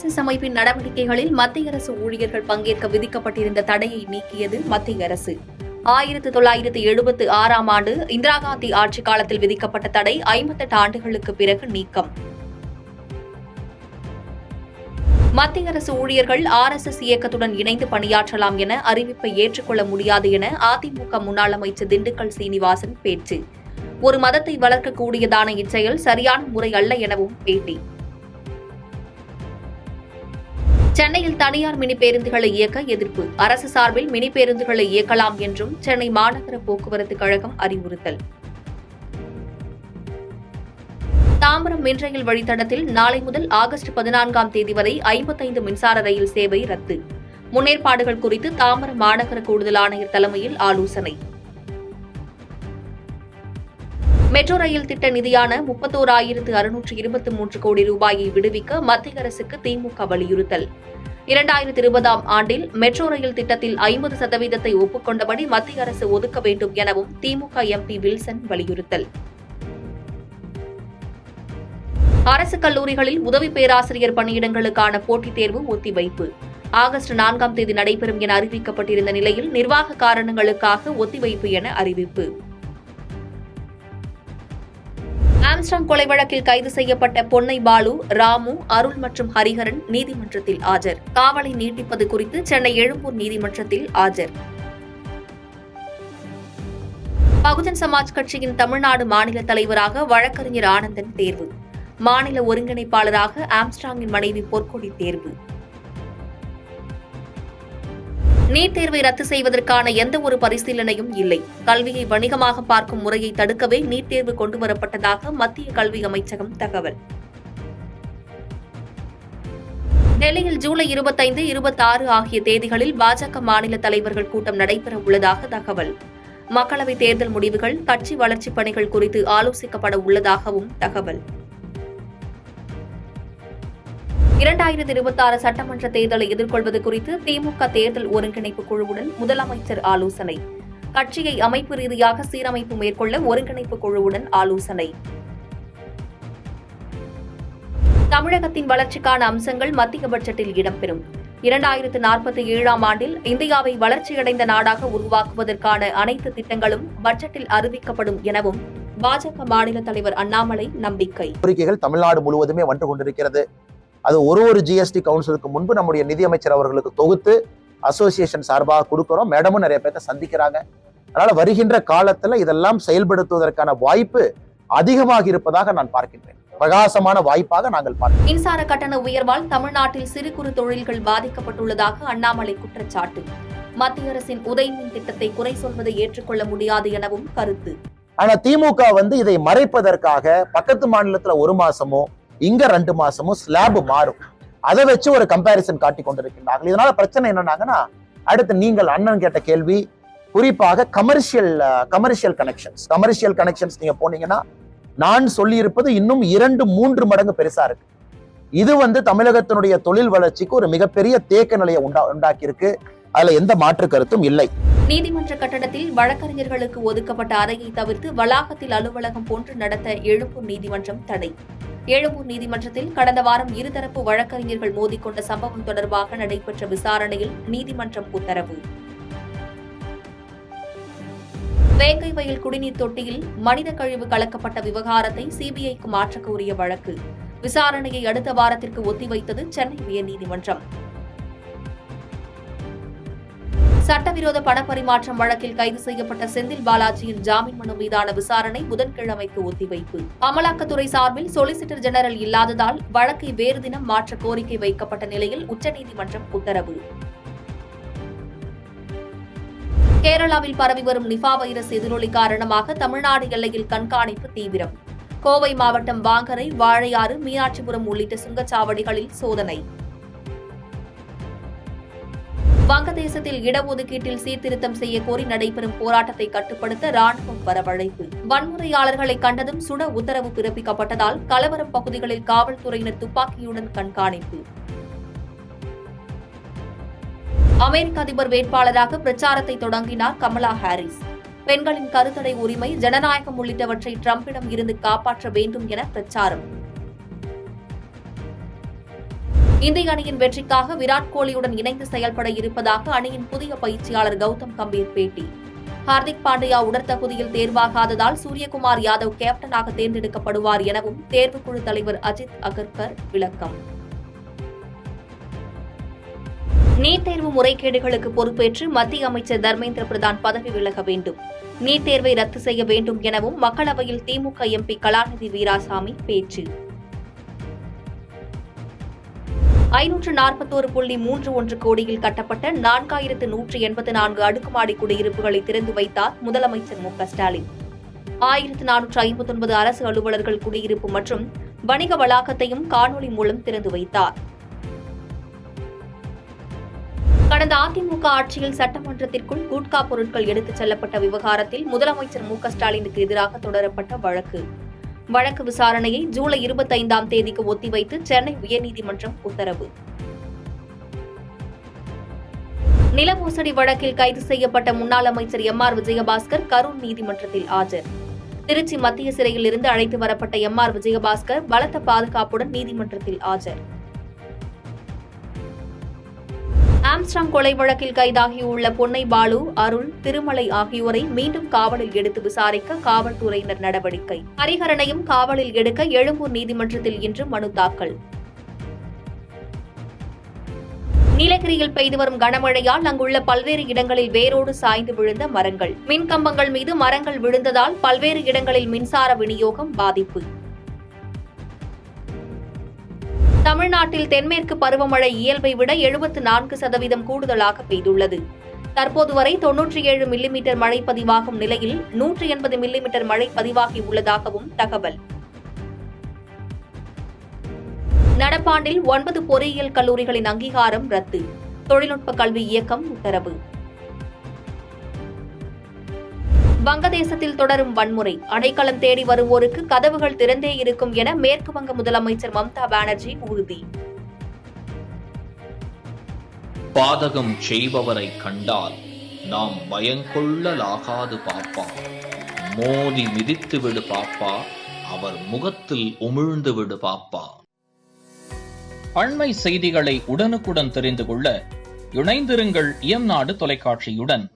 RSS அமைப்பின் நடவடிக்கைகளில் மத்திய அரசு ஊழியர்கள் பங்கேற்க விதிக்கப்பட்டிருந்த தடையை நீக்கியது மத்திய அரசு. 1976ஆம் ஆண்டு இந்திரா காந்தி ஆட்சிக் காலத்தில் விதிக்கப்பட்ட தடை 58 ஆண்டுகளுக்கு பிறகு நீக்கம். மத்திய அரசு ஊழியர்கள் ஆர்எஸ்எஸ் இயக்கத்துடன் இணைந்து பணியாற்றலாம் என அறிவிப்பை ஏற்றுக்கொள்ள முடியாது என அதிமுக முன்னாள் அமைச்சர் திண்டுக்கல் சீனிவாசன் பேச்சு. ஒரு மதத்தை வளர்க்கக்கூடியதான இச்செயல் சரியான முறை அல்ல எனவும் பேட்டி. சென்னையில் தனியார் மினி பேருந்துகளை இயக்க எதிர்ப்பு. அரசு சார்பில் மினி பேருந்துகளை இயக்கலாம் என்றும் சென்னை மாநகர போக்குவரத்து கழகம் அறிவுறுத்தல். தாம்பரம் மின்ரயில் வழித்தடத்தில் நாளை முதல் ஆகஸ்ட் 14ஆம் தேதி வரை 55 மின்சார ரயில் சேவை ரத்து. முன்னேற்பாடுகள் குறித்து தாம்பரம் மாநகர கூடுதல் ஆணையர் தலைமையில் ஆலோசனை. மெட்ரோ ரயில் திட்ட நிதியான 31,623 கோடி ரூபாயை விடுவிக்க மத்திய அரசுக்கு திமுக வலியுறுத்தல். 2020ஆம் ஆண்டில் மெட்ரோ ரயில் திட்டத்தில் 50% ஒப்புக்கொண்டபடி மத்திய அரசு ஒதுக்க வேண்டும் எனவும் திமுக எம்பி வில்சன் வலியுறுத்தல். அரசு கல்லூரிகளில் உதவி பேராசிரியர் பணியிடங்களுக்கான போட்டித் தேர்வு ஒத்திவைப்பு. ஆகஸ்ட் 4ஆம் தேதி நடைபெறும் என அறிவிக்கப்பட்டிருந்த நிலையில் நிர்வாக காரணங்களுக்காக ஒத்திவைப்பு என அறிவிப்பு. ஆம்ஸ்ட்ராங் கொலை வழக்கில் கைது செய்யப்பட்ட பொன்னை பாலு, ராமு, அருள் மற்றும் ஹரிஹரன் நீதிமன்றத்தில் ஆஜர். காவலை நீட்டிப்பது குறித்து சென்னை எழும்பூர் நீதிமன்றத்தில் ஆஜர். பகுஜன் சமாஜ் கட்சியின் தமிழ்நாடு மாநில தலைவராக வழக்கறிஞர் ஆனந்தன் தேர்வு. மாநில ஒருங்கிணைப்பாளராக ஆம்ஸ்ட்ராங்கின் மனைவி பொற்கொடி தேர்வு. நீட் தேர்வை ரத்து செய்வதற்கான எந்த ஒரு பரிசீலனையும் இல்லை. கல்வியை வணிகமாக பார்க்கும் முறையை தடுக்கவே நீட் தேர்வு கொண்டுவரப்பட்டதாக மத்திய கல்வி அமைச்சகம் தகவல். டெல்லியில் ஜூலை 25, 26 ஆகிய தேதிகளில் பாஜக மாநில தலைவர்கள் கூட்டம் நடைபெற உள்ளதாக தகவல். மக்களவைத் தேர்தல் முடிவுகள், கட்சி வளர்ச்சிப் பணிகள் குறித்து ஆலோசிக்கப்பட உள்ளதாகவும் தகவல். 2026 சட்டமன்ற தேர்தலை எதிர்கொள்வது குறித்து திமுக தேர்தல் ஒருங்கிணைப்பு குழுவுடன் முதலமைச்சர் ஆலோசனை. கட்சியை அமைப்பு ரீதியாக சீரமைப்பு மேற்கொள்ள ஒருங்கிணைப்பு குழுவுடன் ஆலோசனை. தமிழகத்தின் வளர்ச்சிக்கான அம்சங்கள் மத்திய பட்ஜெட்டில் இடம்பெறும். 2047ஆம் ஆண்டில் இந்தியாவை வளர்ச்சியடைந்த நாடாக உருவாக்குவதற்கான அனைத்து திட்டங்களும் பட்ஜெட்டில் அறிவிக்கப்படும் எனவும் பாஜக மாநில தலைவர் அண்ணாமலை நம்பிக்கை. கோரிக்கைகள் தமிழ்நாடு முழுவதுமே வந்து கொண்டிருக்கிறது. அது ஒரு ஜிஎஸ்டி கவுன்சிலுக்கு முன்பு நம்முடைய நிதியமைச்சர் அவர்களுக்கு தொகுத்து அசோசியேஷன் சார்பாக கொடுக்கிறோம். மேடமும் நிறைய பேர்த்த சந்திக்கிறாங்க. அதனால வருகின்ற காலத்துல இதெல்லாம் செயல்படுத்துவதற்கான வாய்ப்பு அதிகமாக இருப்பதாக நான் பார்க்கின்றேன். பிரகாசமான வாய்ப்பாக நாங்கள் பார்க்கிறோம். மின்சார கட்டண உயர்வால் தமிழ்நாட்டில் சிறு குறு தொழில்கள் பாதிக்கப்பட்டுள்ளதாக அண்ணாமலை குற்றச்சாட்டு. மத்திய அரசின் உதயமின் திட்டத்தை குறை சொல்வதை ஏற்றுக்கொள்ள முடியாது எனவும் கருத்து. ஆனா திமுக இதை மறைப்பதற்காக பக்கத்து மாநிலத்துல 1 மாசமோ இங்க 2 மாசமோ ஸ்லாப் மாறும். அதை வச்சு ஒரு கம்பாரிசன் காட்டி கொண்டிருக்கின்றார்கள். இதனால பிரச்சனை என்னன்னாங்கன்னா, அடுத்து நீங்கள் அண்ணன் கேட்ட கேள்வி, குறிப்பாக கமர்ஷியல் கனெக்ஷன்ஸ் நீங்க போனீங்கன்னா நான் சொல்லி இருப்பது இன்னும் 2-3 மடங்கு பெருசா இருக்கு. இது தமிழகத்தினுடைய தொழில் வளர்ச்சிக்கு ஒரு மிகப்பெரிய தேக்க நிலையை உண்டாக்கி இருக்கு. அதுல எந்த மாற்று கருத்தும் இல்லை. நீதிமன்ற கட்டடத்தில் வழக்கறிஞர்களுக்கு ஒதுக்கப்பட்ட அறையை தவிர்த்து வளாகத்தில் அலுவலகம் போன்று நடத்த எழும்பூர் நீதிமன்றம் தடை. எழும்பூர் நீதிமன்றத்தில் கடந்த வாரம் இருதரப்பு வழக்கறிஞர்கள் மோதிக்கொண்ட சம்பவம் தொடர்பாக நடைபெற்ற விசாரணையில் நீதிமன்றம் உத்தரவு. வேங்கை வயல் குடிநீர் தொட்டியில் மனித கழிவு கலக்கப்பட்ட விவகாரத்தை சிபிஐக்கு மாற்ற கோரிய வழக்கு விசாரணையை அடுத்த வாரத்திற்கு ஒத்திவைத்தது சென்னை உயர்நீதிமன்றம். சட்டவிரோத பணப்பரிமாற்றம் வழக்கில் கைது செய்யப்பட்ட செந்தில் பாலாஜியின் ஜாமீன் மனு மீதான விசாரணை புதன்கிழமைக்கு ஒத்திவைப்பு. அமலாக்கத்துறை சார்பில் சொலிசிட்டர் ஜெனரல் இல்லாததால் வழக்கை வேறு தினம் மாற்ற கோரிக்கை வைக்கப்பட்ட நிலையில் உச்சநீதிமன்றம் உத்தரவு. கேரளாவில் பரவி வரும் நிபா வைரஸ் எதிரொலி காரணமாக தமிழ்நாடு எல்லையில் கண்காணிப்பு தீவிரம். கோவை மாவட்டம் வாங்கரை, வாழையாறு, மீனாட்சிபுரம் உள்ளிட்ட சுங்கச்சாவடிகளில் சோதனை. வங்கதேசத்தில் இடஒதுக்கீட்டில் சீர்திருத்தம் செய்ய கோரி நடைபெறும் போராட்டத்தை கட்டுப்படுத்த ராணுவம் வரவழைப்பு. வன்முறையாளர்களை கண்டதும் சுட உத்தரவு பிறப்பிக்கப்பட்டதால் கலவரம் பகுதிகளில் காவல்துறையினர் துப்பாக்கியுடன் கண்காணிப்பு. அமெரிக்க அதிபர் வேட்பாளராக பிரச்சாரத்தை தொடங்கினார் கமலா ஹாரிஸ். பெண்களின் கருத்தடை உரிமை, ஜனநாயகம் உள்ளிட்டவற்றை டிரம்பிடம் இருந்து காப்பாற்ற வேண்டும் என பிரச்சாரம். இந்திய அணியின் வெற்றிக்காக விராட் கோலியுடன் இணைந்து செயல்பட இருப்பதாக அணியின் புதிய பயிற்சியாளர் கௌதம் கம்பீர் பேட்டி. ஹார்திக் பாண்டியா உடற்தகுதியில் தேர்வாகாததால் சூரியகுமார் யாதவ் கேப்டனாக தேர்ந்தெடுக்கப்படுவார் எனவும் தேர்வுக்குழு தலைவர் அஜித் அகர்கர் விளக்கம். நீட் தேர்வு முறைகேடுகளுக்கு பொறுப்பேற்று மத்திய அமைச்சர் தர்மேந்திர பிரதான் பதவி விலக வேண்டும். நீட் தேர்வை ரத்து செய்ய வேண்டும் எனவும் மக்களவையில் திமுக எம்பி கலாநிதி வீராசாமி பேச்சு. 541.31 கோடியில் கட்டப்பட்ட 4184 அடுக்குமாடி குடியிருப்புகளை திறந்து வைத்தார் முதலமைச்சர் மு க ஸ்டாலின். 1459 அரசு அலுவலர்கள் குடியிருப்பு மற்றும் வணிக வளாகத்தையும் காணொலி மூலம் திறந்து வைத்தார். கடந்த அதிமுக ஆட்சியில் சட்டமன்றத்திற்குள் குட்கா பொருட்கள் எடுத்துச் செல்லப்பட்ட விவகாரத்தில் முதலமைச்சர் மு க ஸ்டாலினுக்கு எதிராக தொடரப்பட்ட வழக்கு விசாரணையை ஜூலை 25ஆம் தேதிக்கு ஒத்திவைத்து சென்னை உயர்நீதிமன்றம் உத்தரவு. நில மோசடி வழக்கில் கைது செய்யப்பட்ட முன்னாள் அமைச்சர் எம்.ஆர். விஜயபாஸ்கர் கரூர் நீதிமன்றத்தில் ஆஜர். திருச்சி மத்திய சிறையில் இருந்து அழைத்து வரப்பட்ட எம்.ஆர். விஜயபாஸ்கர் பலத்த பாதுகாப்புடன் நீதிமன்றத்தில் ஆஜர். ஆம்ஸ்ட்ராங் கொலை வழக்கில் கைதாகியுள்ள பொன்னை பாலு, அருள், திருமலை ஆகியோரை மீண்டும் காவலில் எடுத்து விசாரிக்க காவல்துறையினர் நடவடிக்கை. ஹரிஹரனையும் காவலில் எடுக்க எழும்பூர் நீதிமன்றத்தில் இன்று மனு தாக்கல். நீலகிரியில் பெய்து வரும் கனமழையால் அங்குள்ள பல்வேறு இடங்களில் வேரோடு சாய்ந்து விழுந்த மரங்கள். மின்கம்பங்கள் மீது மரங்கள் விழுந்ததால் பல்வேறு இடங்களில் மின்சார விநியோகம் பாதிப்பு. தமிழ்நாட்டில் தென்மேற்கு பருவமழை இயல்பை விட 74% கூடுதலாக பெய்துள்ளது. தற்போது வரை 97 மில்லிமீட்டர் மழை பதிவாகும் நிலையில் 180 மில்லிமீட்டர் மழை பதிவாகியுள்ளதாகவும் தகவல். நடப்பாண்டில் 9 பொறியியல் கல்லூரிகளின் அங்கீகாரம் ரத்து. தொழில்நுட்ப கல்வி இயக்கம் உத்தரவு. வங்கதேசத்தில் தொடரும் வன்முறை. அடைக்கலம் தேடி வருவோருக்கு கதவுகள் திறந்தே இருக்கும் என மேற்கு வங்க முதலமைச்சர் மம்தா பானர்ஜி உறுதி. பாதகம் செய்பவரை கண்டால் நாம் பயங்கொள்ளலாகாது பாப்பா. மோதி மிதித்து விடு பாப்பா, அவர் முகத்தில் உமிழ்ந்து விடு பாப்பா. அண்மை செய்திகளை உடனுக்குடன் தெரிந்து கொள்ள இணைந்திருங்கள் இயம்நாடு தொலைக்காட்சியுடன்.